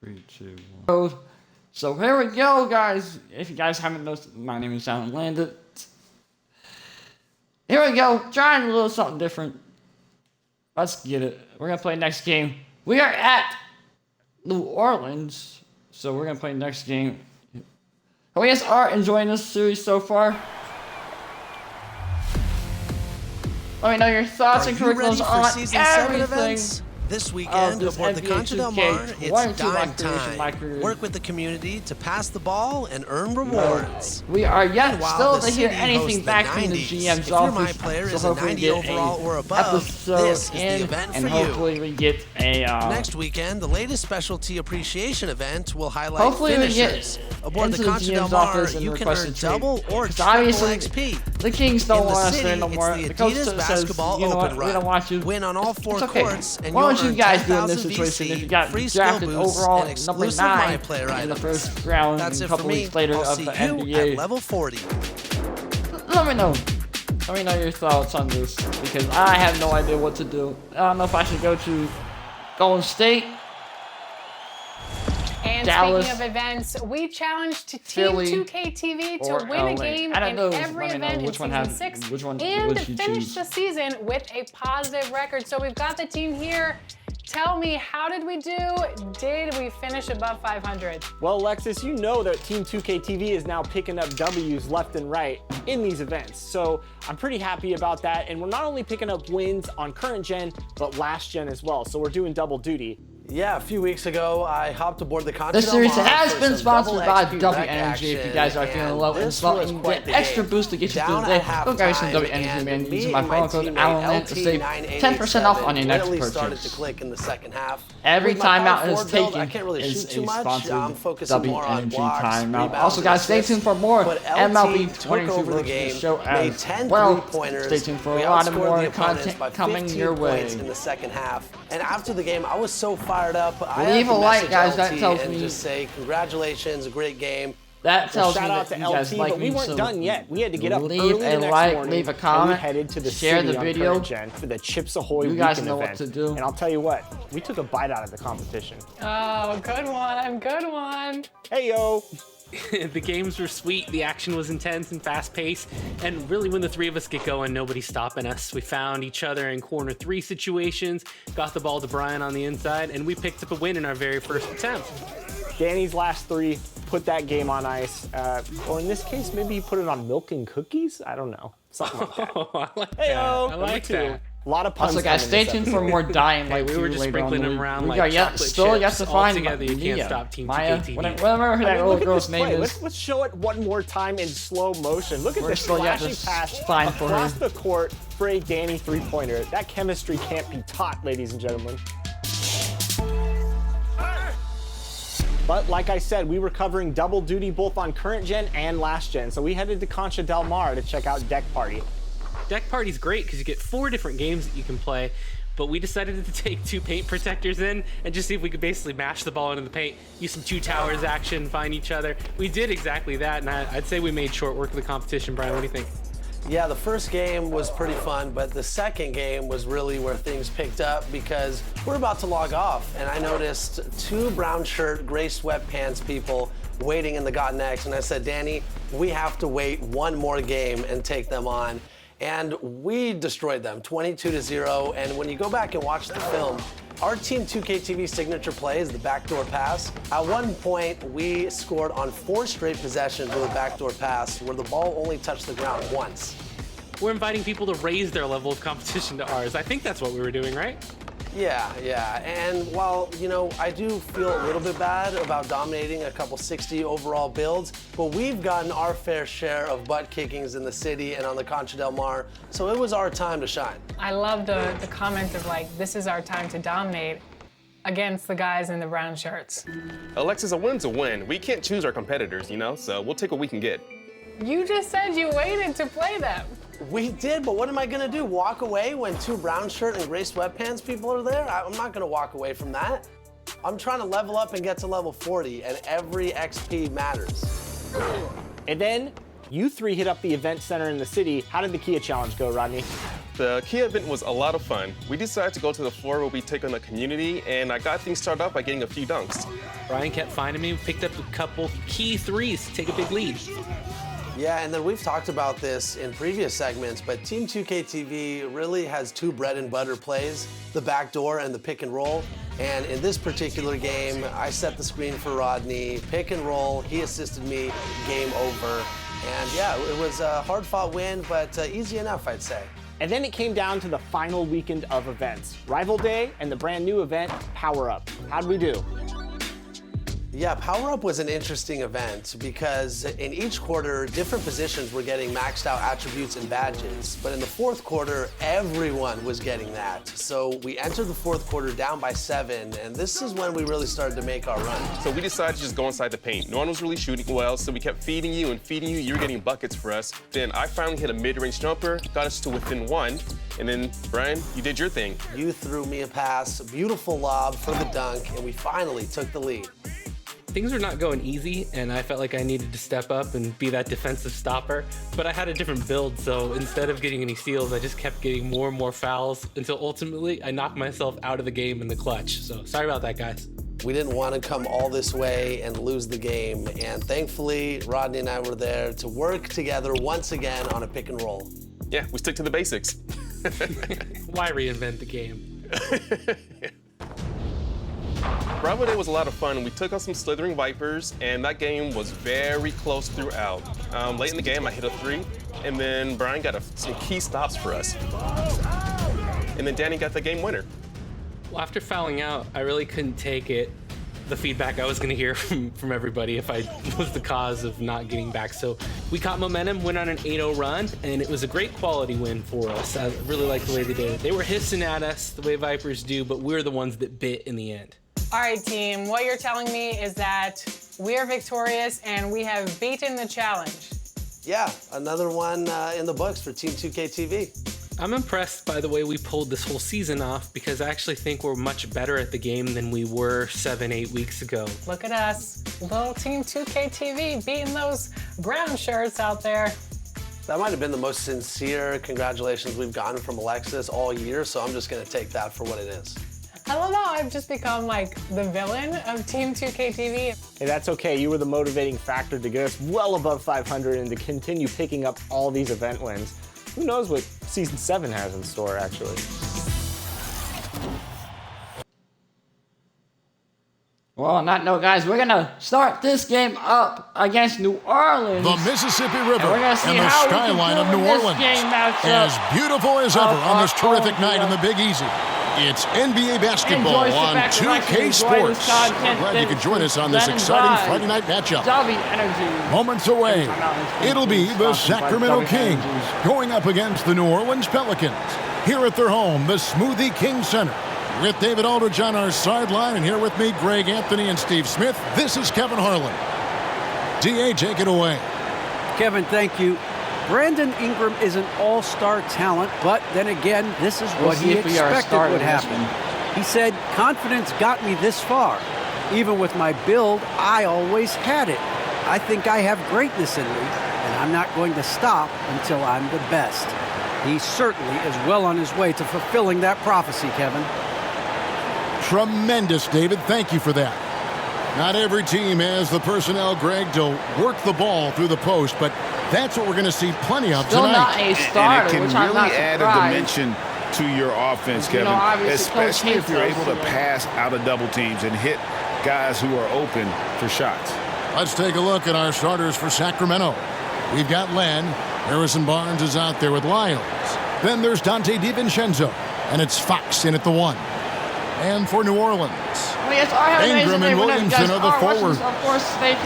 3, 2, 1. So here we go, guys. If you guys haven't noticed, my name is Alan Landit. Here we go, trying a little something different. Let's get it. We're gonna play next game. We are at New Orleans, so we're gonna play next game. Hope you guys are enjoying this series so far. Let me know your thoughts and curriculums on everything. This weekend aboard the Concha Del Mar, it's dime time. Work with the community to pass the ball and earn rewards. We are yet still to hear anything back from the GM's if your My office, Player so is a hopefully 90 overall or above, this is the event for you. Hopefully we get a next weekend, the latest specialty appreciation event will highlight hopefully finishers. Aboard the Concha Del Mar, you can earn double or triple XP. The Kings don't In the want us city, there no more. it's The the coach Adidas says, Basketball you know what, Open we don't Run. want you. Win on all 4 okay. courts, and Why you'll don't you earn guys do in 10,000 this situation VC, if you got free skill drafted boosts, overall and number exclusive 9 My Player in the items. first round That's a it couple for me. weeks later I'll of see the you NBA. at level 40. Let me know. Let me know your thoughts on this, because I have no idea what to do. I don't know if I should go to Golden State, and Dallas, speaking of events, we challenged Team Philly, 2K22 to win a LA. game I don't know. in every Let me know event in which one Season have- 6 which one and would you finish choose? the season with a positive record. So we've got the team here. Tell me, how did we do? Did we finish above 500? Well, Alexis, you know that Team 2K TV is now picking up W's left and right in these events. So I'm pretty happy about that. And we're not only picking up wins on current gen, but last gen as well. So we're doing double duty. Yeah, a few weeks ago, I hopped aboard the Concha This Del series Mar has for been some sponsored double by XP W rec Energy. If you action, guys are feeling low and this slow, was you can quite get the extra game. boost to get you through Down the day. at Go grab some halftime, W Energy, man. and Using me my and my promo code teammate ALANLAND to save 10% off on your next really started to purchase. click in the second half. Every With my timeout power is forward build, taken I can't really is shoot too a much. sponsored I'm focusing W more on Energy blocks, timeout. rebounds, Also, guys, stay assists. tuned for more But MLB LT took 22 over the versus game, show made as 10 well. three-pointers. Stay tuned for We a lot of outscored more the opponents content by coming 15 your way. points in the second half. And after the game, I was so fired up. I Leave had a to like, message guys. That LT tells and me- just say congratulations, a great game. That Well, tells me shout out that to you guys LT, like but we me, weren't so done yet. We had to get up leave early a the next like, morning, leave a and comment, we headed to the share city the on video. current gen for the Chips Ahoy You guys weekend know what event. to do. And I'll tell you what, we took a bite out of the competition. Oh, good one, good one. Hey, yo. The games were sweet, the action was intense and fast-paced, and really when the three of us get going, nobody's stopping us. We found each other in corner 3 situations, got the ball to Brian on the inside, and we picked up a win in our very first attempt. Danny's last 3 put that game on ice. Or in this case, maybe he put it on milk and cookies? I don't know. Something like that. Oh, I like Hey, yo. that. I like that. A lot of puns Also, guys, coming stay this tuned for more Dying Hey, Light we 2 were just later on. sprinkling in the them week. around We like got yet, chocolate still yet chips. to All find together, you can't Mia, stop Team Maya, 2K TV. whatever that I mean, little look at girl's this name play. is. Let's show it one more time in slow motion. Look at We're this still yet flashing to pass find for across her. the court for a Danny three-pointer. That chemistry can't be taught, ladies and gentlemen. But like I said, we were covering double duty both on current gen and last gen. So we headed to Concha Del Mar to check out Deck Party. Deck Party's great because you get 4 different games that you can play, but we decided to take 2 paint protectors in and just see if we could basically mash the ball into the paint, use some 2 towers action, find each other. We did exactly that, and I'd say we made short work of the competition. Brian, what do you think? Yeah, the first game was pretty fun, but the second game was really where things picked up because we're about to log off, and I noticed 2 brown shirt, gray sweatpants people waiting in the Got Next, and I said, Danny, we have to wait one more game and take them on. And we destroyed them, 22-0, and when you go back and watch the film, our Team 2K TV signature play is the backdoor pass. At one point, we scored on 4 straight possessions with a backdoor pass where the ball only touched the ground once. We're inviting people to raise their level of competition to ours. I think that's what we were doing, right? Yeah, and while, you know, I do feel a little bit bad about dominating a couple 60 overall builds, but we've gotten our fair share of butt kickings in the city and on the Concha Del Mar, so it was our time to shine. I love the comment of like, this is our time to dominate against the guys in the brown shirts. Alexis, a win's a win. We can't choose our competitors, you know, so we'll take what we can get. You just said you waited to play them. We did, but what am I gonna do? Walk away when 2 brown shirt and gray sweatpants people are there? I'm not gonna walk away from that. I'm trying to level up and get to level 40, and every XP matters. And then you 3 hit up the event center in the city. How did the Kia Challenge go, Rodney? The key event was a lot of fun. We decided to go to the floor where we take on the community, and I got things started off by getting a few dunks. Brian kept finding me, picked up a couple key threes to take a big lead. Yeah, and then we've talked about this in previous segments, but Team 2K TV really has two bread and butter plays, the backdoor and the pick and roll. And in this particular game, I set the screen for Rodney, pick and roll, he assisted me, game over. And yeah, it was a hard-fought win, but easy enough, I'd say. And then it came down to the final weekend of events, Rival Day and the brand new event, Power Up. How'd we do? Yeah, Power Up was an interesting event because in each quarter, different positions were getting maxed out attributes and badges. But in the fourth quarter, everyone was getting that. So we entered the fourth quarter down by 7, and this is when we really started to make our run. So we decided to just go inside the paint. No one was really shooting well, so we kept feeding you and feeding you. You were getting buckets for us. Then I finally hit a mid-range jumper, got us to within 1. And then, Brian, you did your thing. You threw me a pass, a beautiful lob for the dunk, and we finally took the lead. Things were not going easy, and I felt like I needed to step up and be that defensive stopper, but I had a different build, so instead of getting any steals, I just kept getting more and more fouls until ultimately I knocked myself out of the game in the clutch. So sorry about that, guys. We didn't want to come all this way and lose the game, and thankfully, Rodney and I were there to work together once again on a pick and roll. Yeah, we stick to the basics. Why reinvent the game? Rival Day was a lot of fun. We took on some slithering Vipers, and that game was very close throughout. Late in the game, I hit a 3, and then Brian got some key stops for us. And then Danny got the game winner. Well, after fouling out, I really couldn't take it, the feedback I was going to hear from everybody if I was the cause of not getting back. So we caught momentum, went on an 8-0 run, and it was a great quality win for us. I really liked the way they did it. They were hissing at us the way Vipers do, but we're the ones that bit in the end. All right, team, what you're telling me is that we are victorious and we have beaten the challenge. Yeah, another one in the books for Team 2K TV. I'm impressed by the way we pulled this whole season off because I actually think we're much better at the game than we were 7-8 weeks ago. Look at us, little Team 2K TV beating those brown shirts out there. That might have been the most sincere congratulations we've gotten from Alexis all year, so I'm just gonna take that for what it is. I don't know, I've just become like the villain of Team 2K TV. Hey, that's okay. You were the motivating factor to get us well above 500 and to continue picking up all these event wins. Who knows what Season 7 has in store, actually. Well, on that note, guys, we're going to start this game up against New Orleans. The Mississippi River we're gonna see and the how we can skyline do of New in this Orleans. game matchup As beautiful as ever on this terrific own night in the Big Easy. It's NBA basketball Enjoy, on sit back, 2K relax, and enjoy this Sports. content We're glad you could join us on this presented exciting by Friday night matchup. W Energy. Moments away, it'll be the Sacramento W Kings Energy. going up against the New Orleans Pelicans. Here at their home, the Smoothie King Center. With David Aldridge on our sideline, and here with me, Greg Anthony and Steve Smith, this is Kevin Harlan. DA, take it away. Kevin, thank you. Brandon Ingram is an all-star talent, but then again, this is what he expected would happen. He said, confidence got me this far. Even with my build, I always had it. I think I have greatness in me, and I'm not going to stop until I'm the best. He certainly is well on his way to fulfilling that prophecy, Kevin. Tremendous, David. Thank you for that. Not every team has the personnel, Greg, to work the ball through the post, but that's what we're going to see plenty of Still tonight. not a starter, and it which can I'm not really add a surprised. dimension to your offense, You know, Kevin, obviously, Coach especially if you're Hayes able to does, pass out of double teams and hit guys who are open for shots. Let's take a look at our starters for Sacramento. We've got Len. Harrison Barnes is out there with Lyles. Then there's Dante DiVincenzo, and it's Fox in at the 1. And for New Orleans, Ingram and Williamson are the forwards.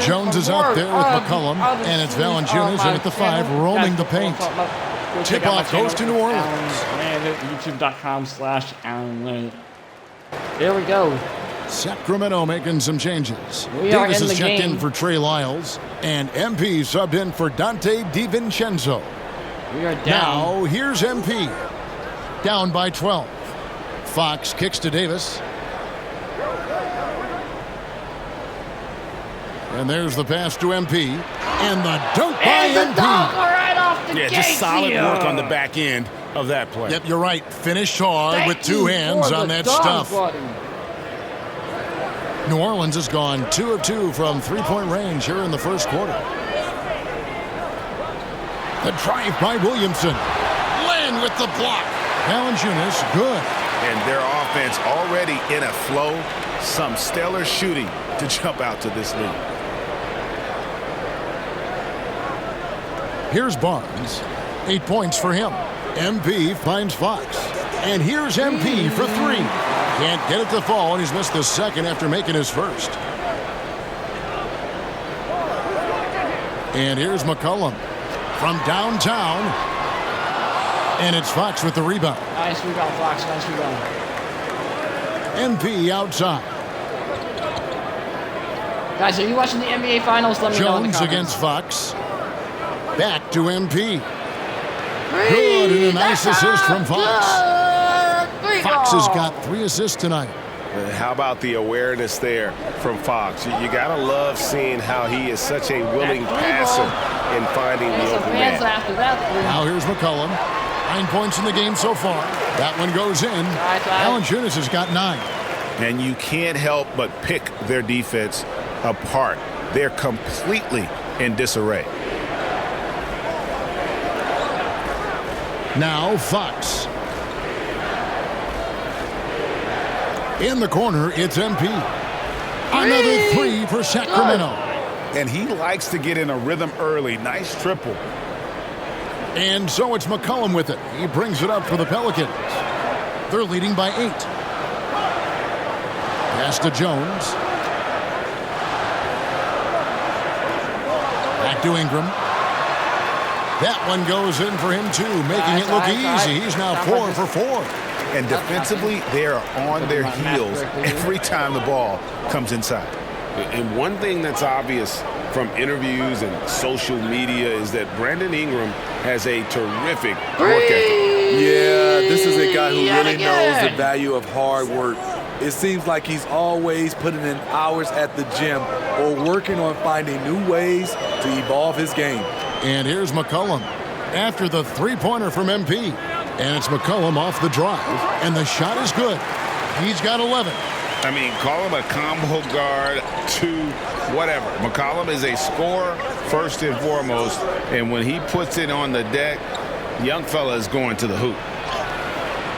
Jones is out there with McCollum, and it's Valanciunas in at the 5, roaming the paint. Tip-off goes to New Orleans. And youtube.com/Allen. There we go. Sacramento making some changes. We are Davis in is the checked game. in for Trey Lyles, and MP subbed in for Dante DiVincenzo. We are down. Now, here's MP. Down by 12. Fox kicks to Davis. And there's the pass to MP. And the dunk by And the MP. dunk right off the Yeah, gate just solid here. work on the back end. of that play. Yep, you're right. Finished hard Thank with two you hands for on the that dog stuff. button. New Orleans has gone 2 of 2 from three-point range here in the first quarter. The drive by Williamson. Len with the block. Valanciunas, good. And their offense already in a flow. Some stellar shooting to jump out to this lead. Here's Barnes. 8 points for him. MP finds Fox. And here's MP for 3. Can't get it to fall, and he's missed the second after making his first. And here's McCollum from downtown. And it's Fox with the rebound. Nice rebound, Fox. Nice rebound. MP outside. Guys, are you watching the NBA Finals? Let me know in the Jones comments. against Fox. Back to MP. Good, and a nice assist from Fox. Fox has got 3 assists tonight. How about the awareness there from Fox? You gotta love seeing how he is such a willing passer in finding the open man. After that. Now here's McCollum. 9 points in the game so far. That one goes in. Valanciunas has got 9. And you can't help but pick their defense apart. They're completely in disarray. Now Fox. In the corner, it's MP. Another 3 for Sacramento. And he likes to get in a rhythm early. Nice triple. And so it's McCollum with it. He brings it up for the Pelicans. They're leading by 8. Pass to Jones. Back to Ingram. That one goes in for him too, making it look easy. He's now 4 for 4. And defensively, they are on their heels every time the ball comes inside. And one thing that's obvious from interviews and social media is that Brandon Ingram has a terrific work ethic. Yeah, this is a guy who really knows the value of hard work. It seems like he's always putting in hours at the gym or working on finding new ways to evolve his game. And here's McCollum after the three-pointer from MP. And it's McCollum off the drive. And the shot is good. He's got 11. I mean, call him a combo guard, 2, whatever. McCollum is a scorer first and foremost. And when he puts it on the deck, young fella is going to the hoop.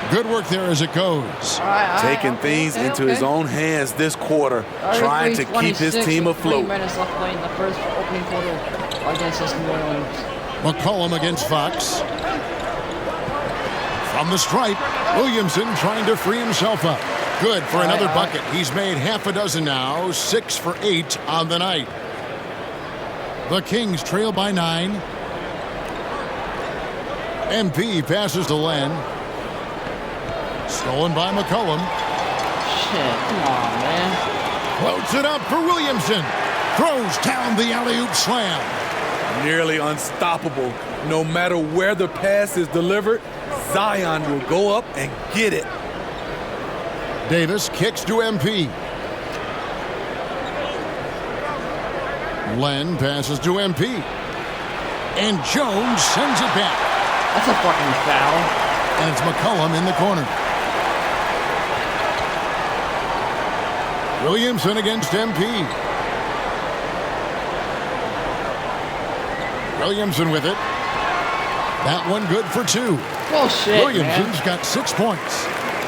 Good work there as it goes. Taking things into his own hands this quarter, trying to keep his team afloat. 3 minutes left playing the first opening quarter against this New Orleans. McCollum against Fox. From the stripe, Williamson trying to free himself up. Good for another bucket. He's made half a dozen now, 6 for 8 on the night. The Kings trail by 9. MP passes to Len. Stolen by McCollum. Shit, come on, man. Floats it up for Williamson. Throws down the alley-oop slam. Nearly unstoppable. No matter where the pass is delivered, Zion will go up and get it. Davis kicks to MP. Len passes to MP. And Jones sends it back. That's a fucking foul. And it's McCollum in the corner. Williamson against MP. Williamson with it. That one good for 2. Bullshit, Williamson's got 6 points.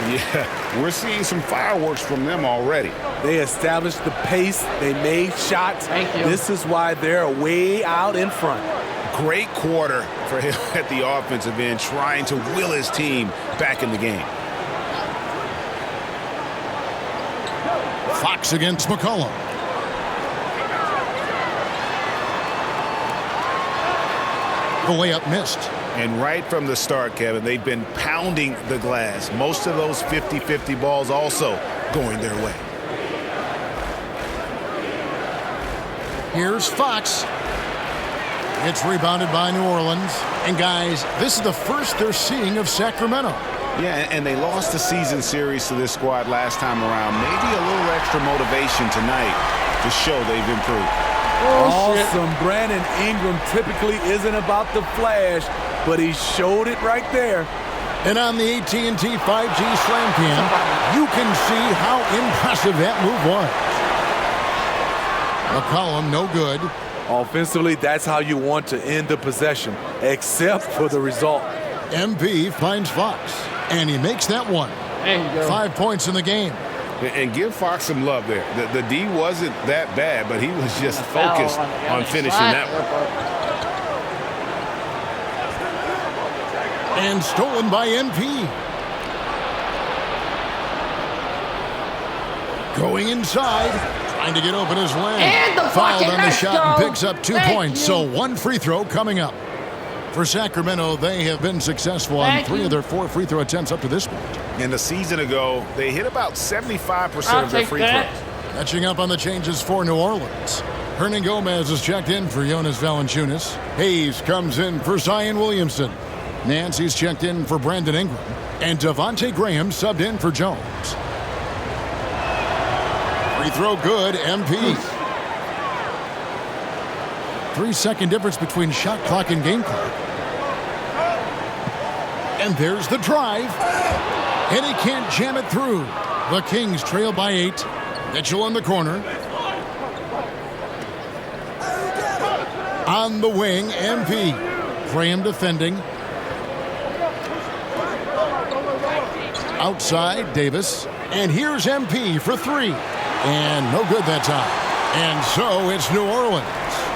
Yeah, we're seeing some fireworks from them already. They established the pace. They made shots. Thank you. This is why they're way out in front. Great quarter for him at the offensive end, trying to will his team back in the game. Fox against McCollum. The layup missed. And right from the start, Kevin, they've been pounding the glass. Most of those 50-50 balls also going their way. Here's Fox. It's rebounded by New Orleans. And guys, this is the first they're seeing of Sacramento. Yeah, and they lost the season series to this squad last time around. Maybe a little extra motivation tonight to show they've improved. Awesome. Brandon Ingram typically isn't about the flash, but he showed it right there. And on the AT&T 5G Slam Cam, you can see how impressive that move was. McCollum, no good. Offensively, that's how you want to end the possession, except for the result. MP finds Fox, and he makes that one. There you go. 5 points in the game. And give Fox some love there. The D wasn't that bad, but he was just focused on finishing that one. And stolen by MP. Going inside, trying to get open his lane. And the fouled bucket, on the let's shot go. and picks up 2 points. So 1 free throw coming up. For Sacramento, they have been successful on 3 of their 4 free throw attempts up to this point. And a season ago, they hit about 75% of their free throws. Catching up on the changes for New Orleans. Hernan Gomez is checked in for Jonas Valanciunas. Hayes comes in for Zion Williamson. Nancy's checked in for Brandon Ingram. And Devontae Graham subbed in for Jones. Free throw good, MP. 3-second difference between shot clock and game clock. And there's the drive. And he can't jam it through. The Kings trail by 8. Mitchell in the corner. On the wing, MP. Graham defending. Outside, Davis. And here's MP for 3. And no good that time. And so it's New Orleans,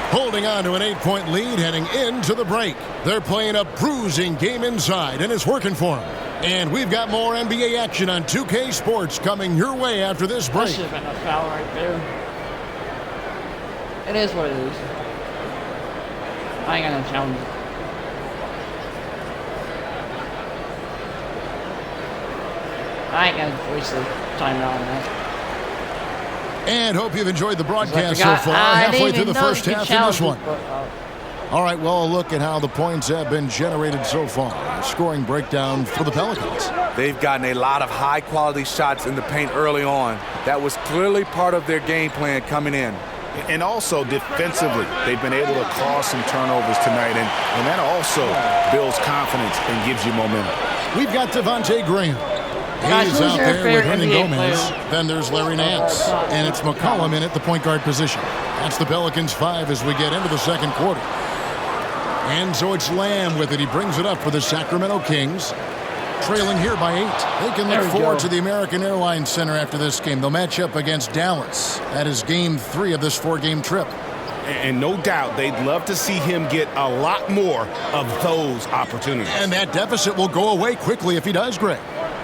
holding on to an 8-point lead heading into the break. They're playing a bruising game inside, and it's working for them. And we've got more NBA action on 2K Sports coming your way after this break. That should have been a foul right there. It is what it is. I ain't gonna challenge it. I ain't gonna waste the timeout on that. And hope you've enjoyed the broadcast so far. Halfway through the first half in this one. All right, well, a look at how the points have been generated so far. Scoring breakdown for the Pelicans. They've gotten a lot of high-quality shots in the paint early on. That was clearly part of their game plan coming in. And also defensively, they've been able to cause some turnovers tonight, and that also builds confidence and gives you momentum. We've got Devontae Graham. He's out there with Hernan Gomez. Then there's Larry Nance. And it's McCollum in at the point guard position. That's the Pelicans 5 as we get into the second quarter. And so it's Lamb with it. He brings it up for the Sacramento Kings. Trailing here by 8. They can look forward to the American Airlines Center after this game. They'll match up against Dallas. That is game 3 of this 4-game trip. And no doubt they'd love to see him get a lot more of those opportunities. And that deficit will go away quickly if he does, Greg.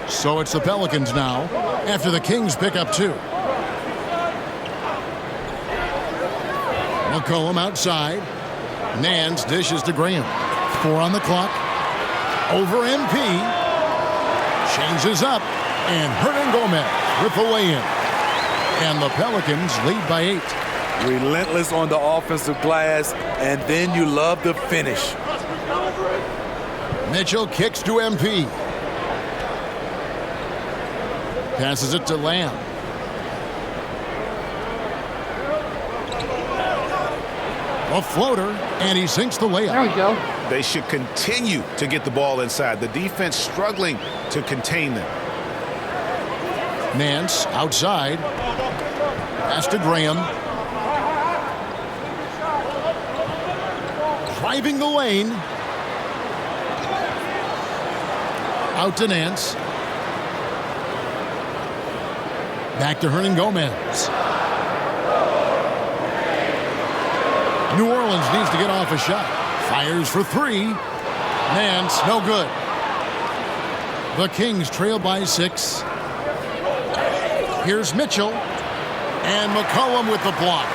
So it's the Pelicans now after the Kings pick up 2. McCollum outside. Nance dishes to Graham. 4 on the clock. Over MP. Changes up. And Hernan Gomez with the lay-in. And the Pelicans lead by 8. Relentless on the offensive glass, and then you love the finish. Mitchell kicks to MP. Passes it to Lamb. A floater, and he sinks the layup. There we go. They should continue to get the ball inside. The defense struggling to contain them. Nance outside. Pass to Graham. Driving the lane. Out to Nance. Back to Hernan Gomez. New Orleans needs to get off a shot. Fires for 3. Nance, no good. The Kings trail by 6. Here's Mitchell. And McCollum with the block.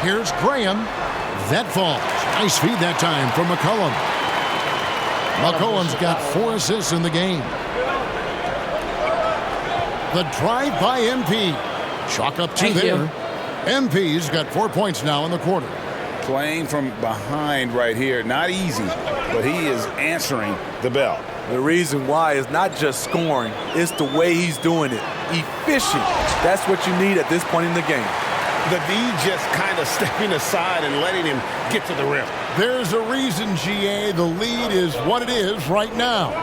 Here's Graham. That falls. Nice feed that time from McCollum. McCollum's got 4 assists in the game. The drive by MP. Chalk up 2 there. MP's got 4 points now in the quarter. Playing from behind right here. Not easy, but he is answering the bell. The reason why is not just scoring, it's the way he's doing it. Efficient. That's what you need at this point in the game. The D just kind of stepping aside and letting him get to the rim. There's a reason, GA. The lead is what it is right now.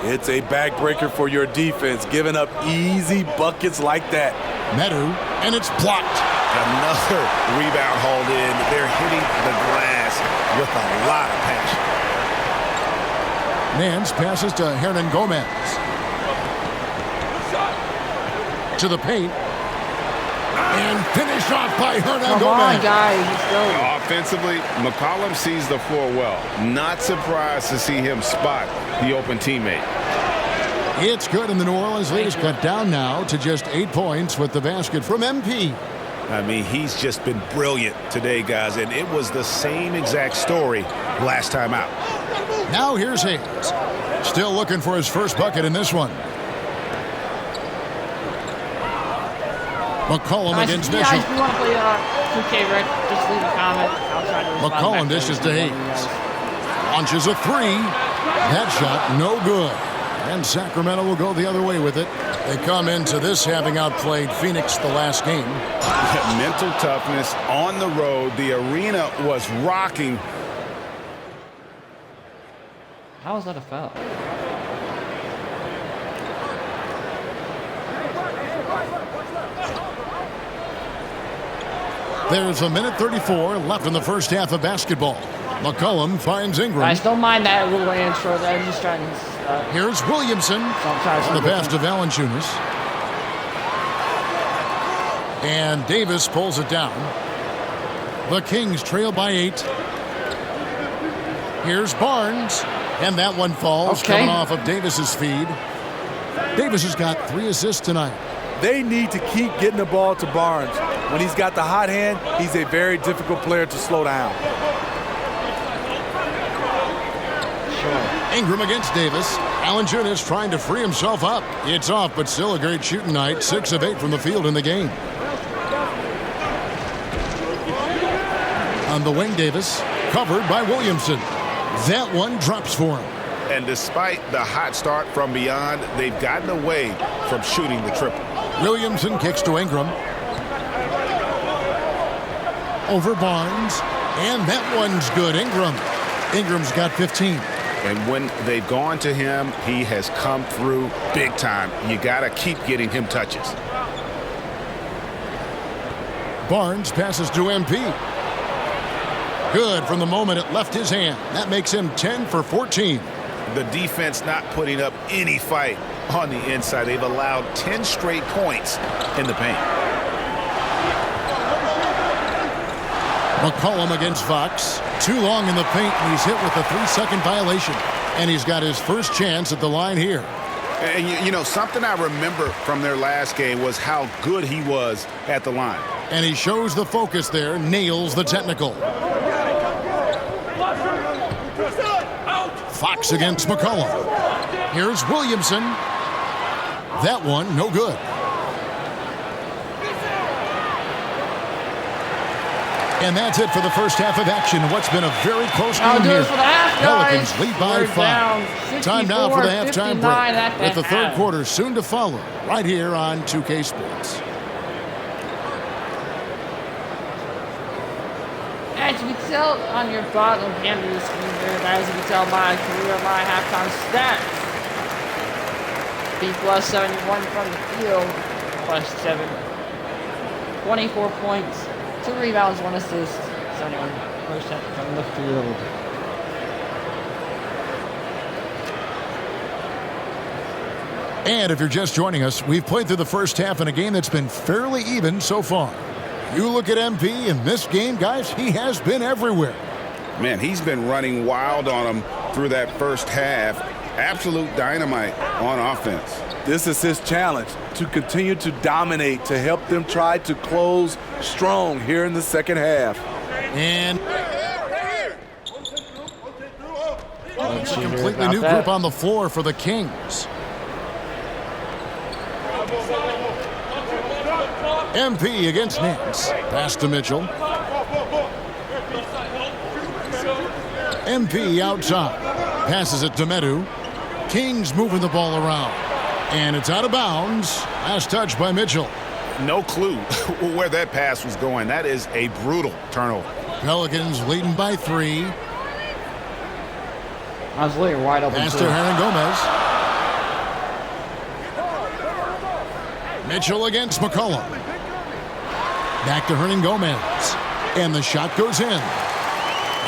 It's a backbreaker for your defense, giving up easy buckets like that. Medu, and it's blocked. Another rebound hauled in. They're hitting the glass with a lot of passion. Nance passes to Hernan Gomez. To the paint. And finished off by Hernan Gomez. Come on, guys. Let's go. Offensively, McCollum sees the floor well. Not surprised to see him spot the open teammate. It's good, and the New Orleans lead is cut down now to just 8 points with the basket from MP. I mean, he's just been brilliant today, guys, and it was the same exact story last time out. Now here's Hayes. Still looking for his first bucket in this one. McCollum against Mitchell. Guys, if you want to play 2K Rec, just leave a comment. I'll try to respond McCollum back dishes to those Hayes. videos. Launches a three. That shot no good. And Sacramento will go the other way with it. They come into this having outplayed Phoenix the last game. Mental toughness on the road. The arena was rocking. How is that a foul? There's a minute 34 left in the first half of basketball. McCollum finds Ingram. Guys, don't mind that little intro there. I'm just trying to... Here's Williamson. The pass to Valanciunas. And Davis pulls it down. The Kings trail by 8. Here's Barnes. And that one falls, coming off of Davis's feed. Davis has got 3 assists tonight. They need to keep getting the ball to Barnes. When he's got the hot hand, he's a very difficult player to slow down. Ingram against Davis. Valanciunas trying to free himself up. It's off, but still a great shooting night. 6 of 8 from the field in the game. On the wing, Davis, covered by Williamson. That one drops for him. And despite the hot start from beyond, they've gotten away from shooting the triple. Williamson kicks to Ingram. Over Barnes. And that one's good. Ingram's got 15. And when they've gone to him, he has come through big time. You got to keep getting him touches. Barnes passes to MP. Good from the moment it left his hand. That makes him 10 for 14. The defense not putting up any fight on the inside. They've allowed 10 straight points in the paint. McCollum against Fox. Too long in the paint, and he's hit with a 3-second violation. And he's got his first chance at the line here. And you know, something I remember from their last game was how good he was at the line. And he shows the focus there, nails the technical. Fox against McCollum. Here's Williamson. That one, no good. And that's it for the first half of action. What's been a very close game here. Pelicans lead by 5. Time now for the halftime break, with the third quarter soon to follow, right here on 2K Sports. As you can tell on your bottom hand of the screen there, as you can tell my career, my halftime stats. B plus 71 from the field, plus 7. 24 points, 2 rebounds, 1 assist, 71% from the field. And if you're just joining us, we've played through the first half in a game that's been fairly even so far. You look at MP in this game, guys, he has been everywhere. Man, he's been running wild on them through that first half. Absolute dynamite on offense. This is his challenge, to continue to dominate, to help them try to close strong here in the second half. And it's a completely new group on the floor for the Kings. MP against Nance. Pass to Mitchell. MP outside. Passes it to Medu. Kings moving the ball around. And it's out of bounds. Last touch by Mitchell. no clue where that pass was going. That is a brutal turnover. Pelicans leading by 3. I was literally wide open. Pass to Hernan Gomez. Mitchell against McCollum. Back to Hernan Gomez. And the shot goes in.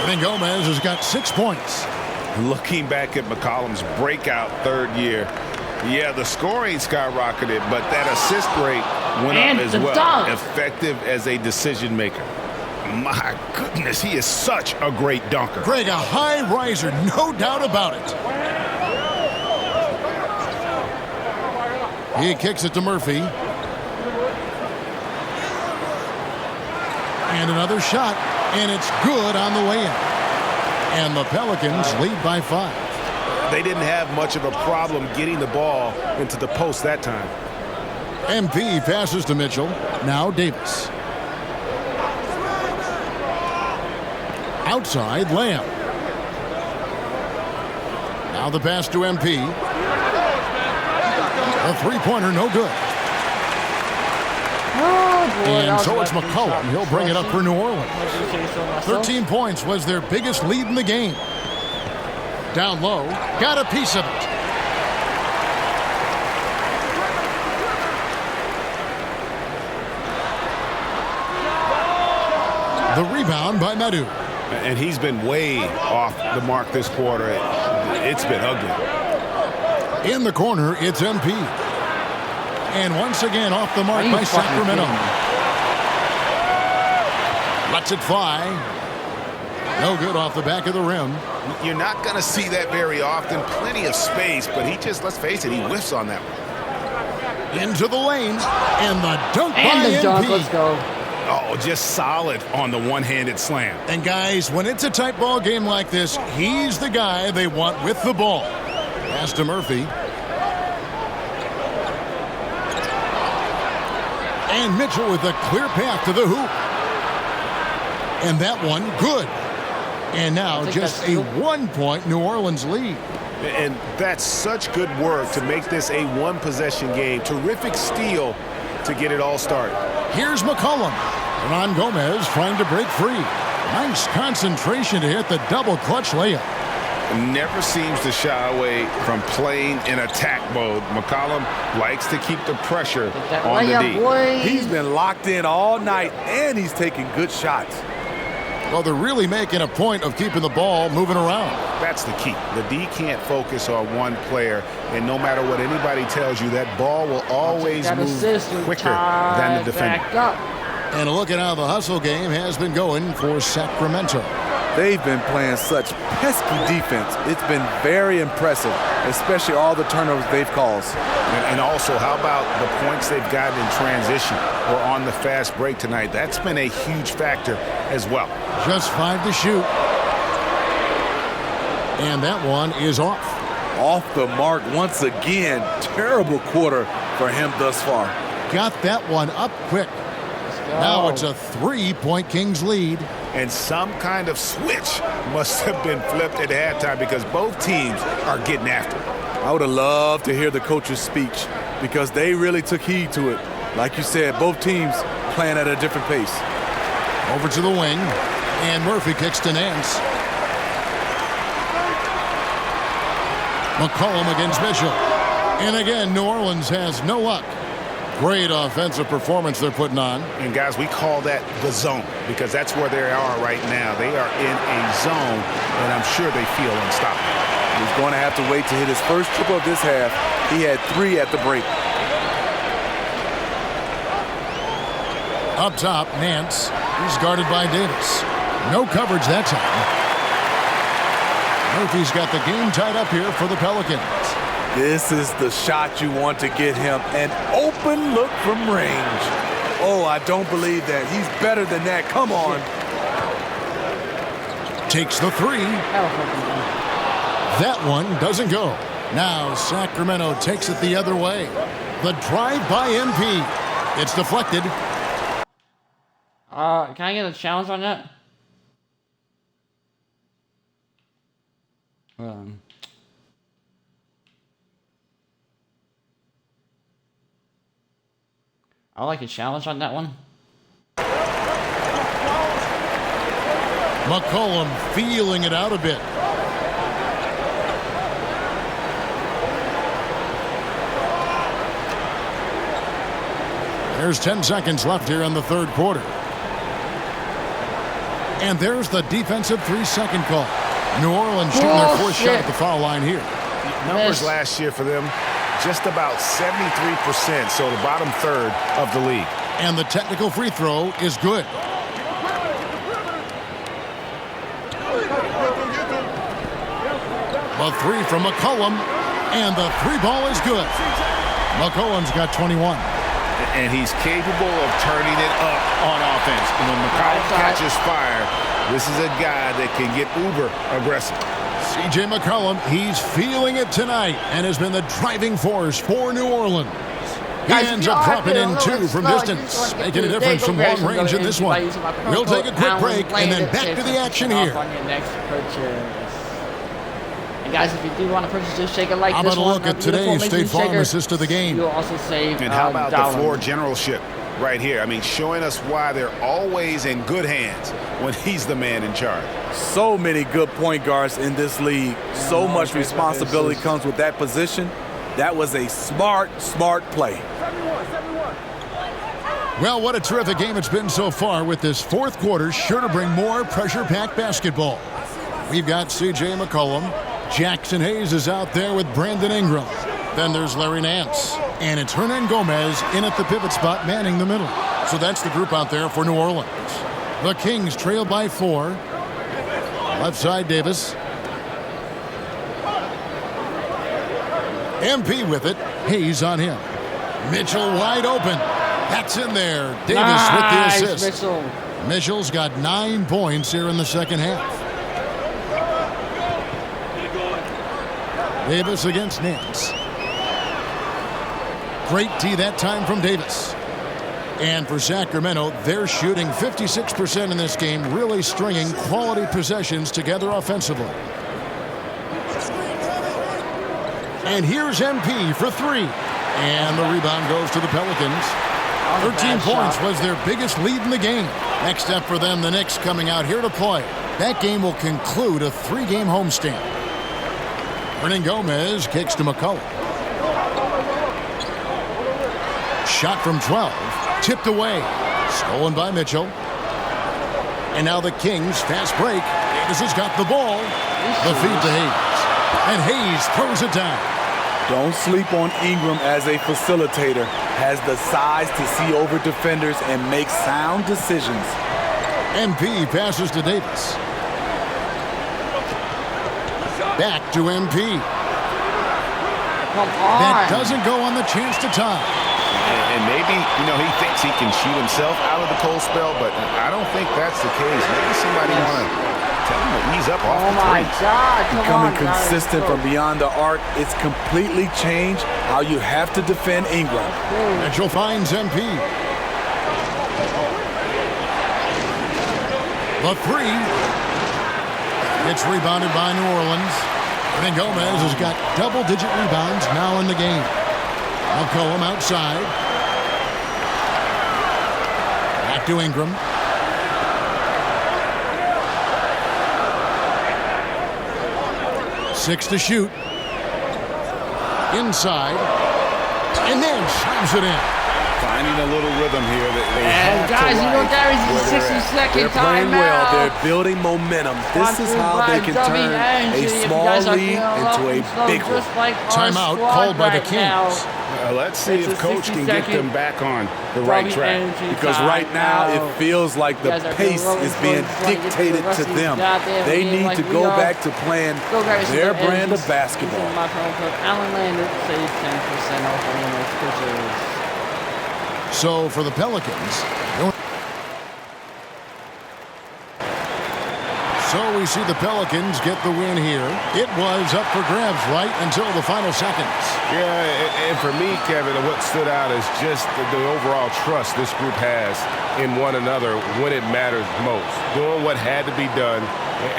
Hernan Gomez has got 6 points. Looking back at McCollum's breakout third year, yeah, the scoring skyrocketed, but that assist rate went up as well. Dunk. Effective as a decision maker. My goodness, he is such a great dunker. Greg, a high riser, no doubt about it. He kicks it to Murphy. And another shot, and it's good on the way in. And the Pelicans lead by 5. They didn't have much of a problem getting the ball into the post that time. MP passes to Mitchell. Now Davis. Outside, Lamb. Now the pass to MP. A three-pointer, no good. And so it's McCollum. He'll bring it up for New Orleans. 13 points was their biggest lead in the game. Down low, got a piece of it. The rebound by Madu. And he's been way off the mark this quarter. It's been ugly. In the corner, it's MP. And once again off the mark by Sacramento. Lets it fly. No good off the back of the rim. You're not going to see that very often. Plenty of space, but he just, let's face it, he whiffs on that one. Into the lane. And the dunk by And the MP. dunk, let's go. Oh, just solid on the one-handed slam. And guys, when it's a tight ball game like this, he's the guy they want with the ball. Pass to Murphy. And Mitchell with a clear path to the hoop. And that one, good. And now just a 1-point New Orleans lead. And that's such good work to make this a one-possession game. Terrific steal to get it all started. Here's McCollum. Hernan Gomez trying to break free. Nice concentration to hit the double clutch layup. Never seems to shy away from playing in attack mode. McCollum likes to keep the pressure on the D. He's been locked in all night, and he's taking good shots. Well, they're really making a point of keeping the ball moving around. That's the key. The D can't focus on one player, and no matter what anybody tells you, that ball will always move quicker than the defender. And a look at how the hustle game has been going for Sacramento. They've been playing such pesky defense. It's been very impressive, especially all the turnovers they've caused. And also, how about the points they've gotten in transition or on the fast break tonight? That's been a huge factor as well. Just 5 to shoot. And that one is off. Off the mark once again. Terrible quarter for him thus far. Got that one up quick. Now it's a 3-point Kings lead. And some kind of switch must have been flipped at halftime because both teams are getting after it. I would have loved to hear the coach's speech because they really took heed to it. Like you said, both teams playing at a different pace. Over to the wing, and Murphy kicks to Nance. McCollum against Mitchell. And again, New Orleans has no luck. Great offensive performance they're putting on. And guys, we call that the zone because that's where they are right now. They are in a zone, and I'm sure they feel unstoppable. He's going to have to wait to hit his first triple of this half. He had 3 at the break. Up top, Nance. He's guarded by Davis. No coverage that time. Murphy's got the game tied up here for the Pelicans. This is the shot you want to get him. An open look from range. Oh, I don't believe that. He's better than that. Come on. Takes the 3. That one doesn't go. Now Sacramento takes it the other way. The drive by MP. It's deflected. Can I get a challenge on that? I like a challenge on that one. McCollum feeling it out a bit. There's 10 seconds left here in the third quarter. And there's the defensive 3-second call. New Orleans shooting their fourth shot at the foul line here. Numbers last year for them, just about 73%, so the bottom third of the league. And the technical free throw is good. The three from McCollum, and the three ball is good. McCollum's got 21. And he's capable of turning it up on offense. And when McCollum catches fire, this is a guy that can get uber aggressive. C.J. McCollum, he's feeling it tonight and has been the driving force for New Orleans. He ends up dropping in two from distance, making a difference from long range in this one. We'll take a quick break and then back to the action here. And guys, if you do want to purchase this shaker like this one, how about a look at today's State Farm assist of the game? You'll also save And how about the floor generalship right here? I mean, showing us why they're always in good hands when he's the man in charge. So many good point guards in this league. So much responsibility comes with that position. That was a smart play. Well, what a terrific game it's been so far, with this fourth quarter sure to bring more pressure-packed basketball. We've got C.J. McCollum. Jackson Hayes is out there with Brandon Ingram. Then there's Larry Nance. And it's Hernan Gomez in at the pivot spot, manning the middle. So that's the group out there for New Orleans. The Kings trail by 4. Left side, Davis. MP with it. Hayes on him. Mitchell wide open. That's in there. Davis with the assist. Mitchell's got 9 points here in the second half. Davis against Nance. Great tee that time from Davis. And for Sacramento, they're shooting 56% in this game, really stringing quality possessions together offensively. And here's MP for 3. And the rebound goes to the Pelicans. 13 points was their biggest lead in the game. Next step for them, the Knicks coming out here to play. That game will conclude a 3-game homestand. Hernan Gomez kicks to McCollum. Shot from 12. Tipped away. Stolen by Mitchell. And now the Kings, fast break. Davis has got the ball. The feed to Hayes. And Hayes throws it down. Don't sleep on Ingram as a facilitator. Has the size to see over defenders and make sound decisions. MP passes to Davis. Back to MP. That doesn't go on the chance to tie. And maybe, he thinks he can shoot himself out of the cold spell, but I don't think that's the case. Maybe somebody want to tell him to ease up off the three. Oh, my God. Becoming consistent from beyond the arc, it's completely changed how you have to defend Ingram. Mitchell finds MP. The 3. It's rebounded by New Orleans. And Gomez has got double-digit rebounds now in the game. McCollum outside. Back to Ingram. Six to shoot. Inside. And then shoots it in. Finding a little rhythm here. And guys, Gary's 60-second They're playing timeout. well. They're building momentum. This is how they can turn a small lead into a big one. Timeout called by the Kings. Let's see if Coach can get them back on the right track. Because right now it feels like the pace is being dictated to them. They need to go back to playing their brand of basketball. My promo code Allen Lander saves 10% off any of those purchases. So for the Pelicans, so we see the Pelicans get the win here. It was up for grabs right until the final seconds. Yeah, and for me, Kevin, what stood out is just the overall trust this group has in one another when it matters most. Doing what had to be done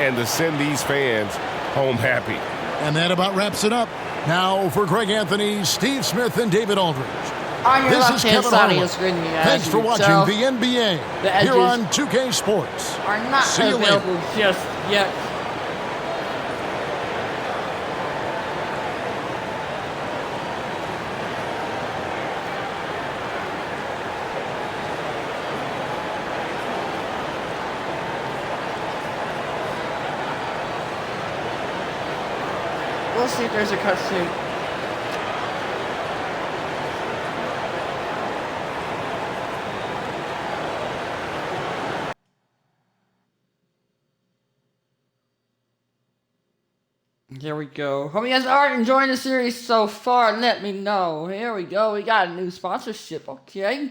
and to send these fans home happy. And that about wraps it up. Now for Greg Anthony, Steve Smith, and David Aldridge. On your This is left-hand Kevin side of Harlan. your screen, Thanks for watching the NBA the edges here on 2K Sports. are not See you later. available just yet. We'll see if there's a cutscene. Here we go. Hope you guys are enjoying the series so far. Let me know. Here we go. We got a new sponsorship. Okay.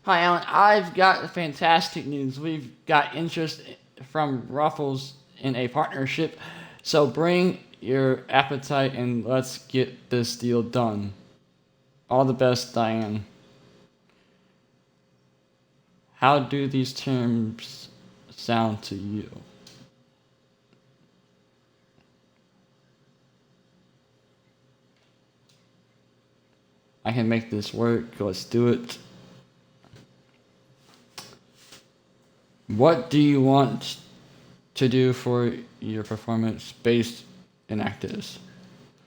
Hi, Alan. I've got fantastic news. We've got interest from Ruffles in a partnership. So bring your appetite and let's get this deal done. All the best, Diane. How do these terms sound to you? I can make this work. Let's do it. What do you want to do for your performance-based inactives?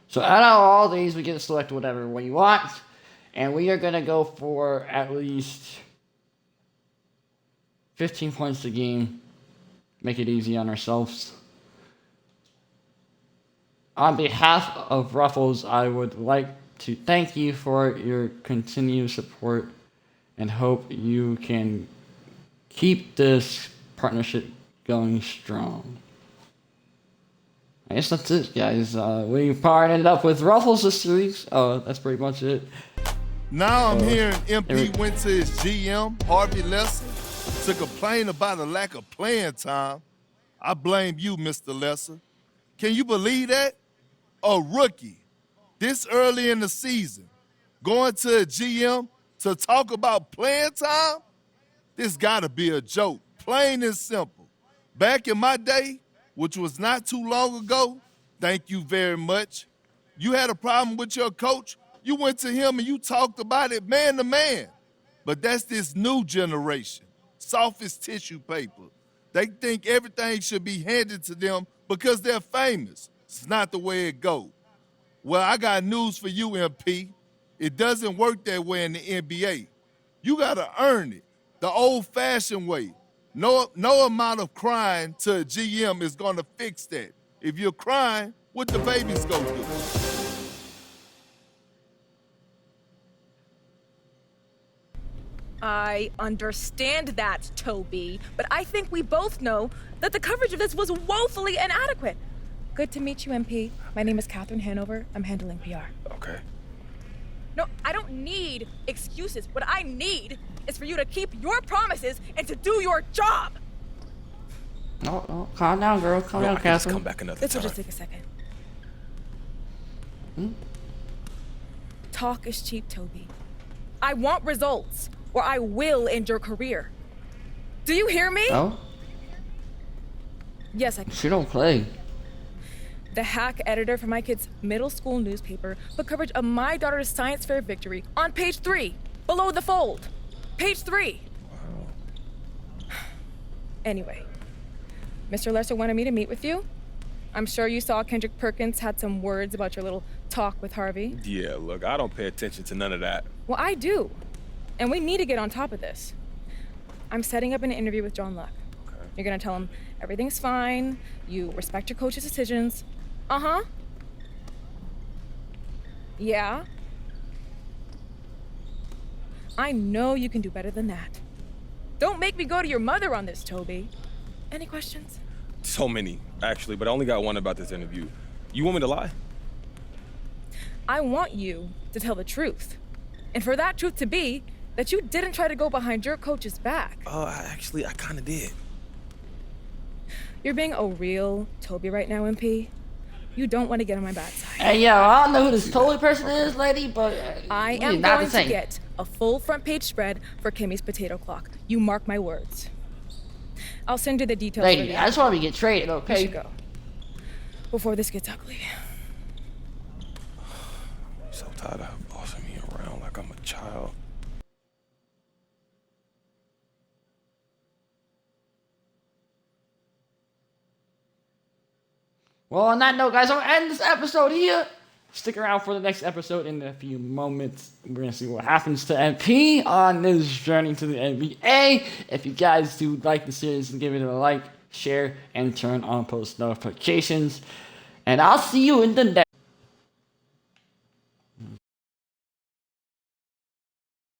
So out of all these, we get to select whatever we want. And we are going to go for at least 15 points a game. Make it easy on ourselves. On behalf of Ruffles, I would like to thank you for your continued support and hope you can keep this partnership going strong. I guess that's it, guys. We partnered up with Ruffles this week. Oh, that's pretty much it. Now I'm hearing MP went to his GM, Harvey Lesser, to complain about a lack of playing time. I blame you, Mr. Lesser. Can you believe that? A rookie, this early in the season, going to a GM to talk about playing time? This gotta be a joke, plain and simple. Back in my day, which was not too long ago, thank you very much, you had a problem with your coach, you went to him and you talked about it man to man. But that's this new generation, soft as tissue paper. They think everything should be handed to them because they're famous. It's not the way it goes. Well, I got news for you, MP. It doesn't work that way in the NBA. You gotta earn it, the old-fashioned way. No amount of crying to a GM is gonna fix that. If you're crying, what the babies gonna do? I understand that, Toby, but I think we both know that the coverage of this was woefully inadequate. Good to meet you, MP. My name is Catherine Hanover. I'm handling PR. Okay. No, I don't need excuses. What I need is for you to keep your promises and to do your job. Oh, calm down, girl. Calm down, Catherine. Come back another This will time. just take a second. Talk is cheap, Toby. I want results, or I will end your career. Do you hear me? Oh? Yes, I can. She don't play. The hack editor for my kid's middle school newspaper put coverage of my daughter's science fair victory on page 3, below the fold. Page 3. Wow. Anyway, Mr. Lesser wanted me to meet with you. I'm sure you saw Kendrick Perkins had some words about your little talk with Harvey. Yeah, look, I don't pay attention to none of that. Well, I do. And we need to get on top of this. I'm setting up an interview with John Luck. Okay. You're gonna tell him everything's fine, you respect your coach's decisions. Uh-huh. Yeah? I know you can do better than that. Don't make me go to your mother on this, Toby. Any questions? So many, actually, but I only got one about this interview. You want me to lie? I want you to tell the truth. And for that truth to be that you didn't try to go behind your coach's back. Actually, I kind of did. You're being a real Toby right now, MP. You don't want to get on my bad side. Hey, yo, I don't know who this Toby person is, lady, but I am going to get a full front page spread for Kimmy's potato clock. You mark my words. I'll send you the details. Lady, I just want to get traded, okay? You should go. Before this gets ugly. I'm so tired of bossing me around like I'm a child. Well, on that note, guys, I'll end this episode here. Stick around for the next episode in a few moments. We're going to see what happens to MP on this journey to the NBA. If you guys do like the series, give it a like, share, and turn on post notifications. And I'll see you in the next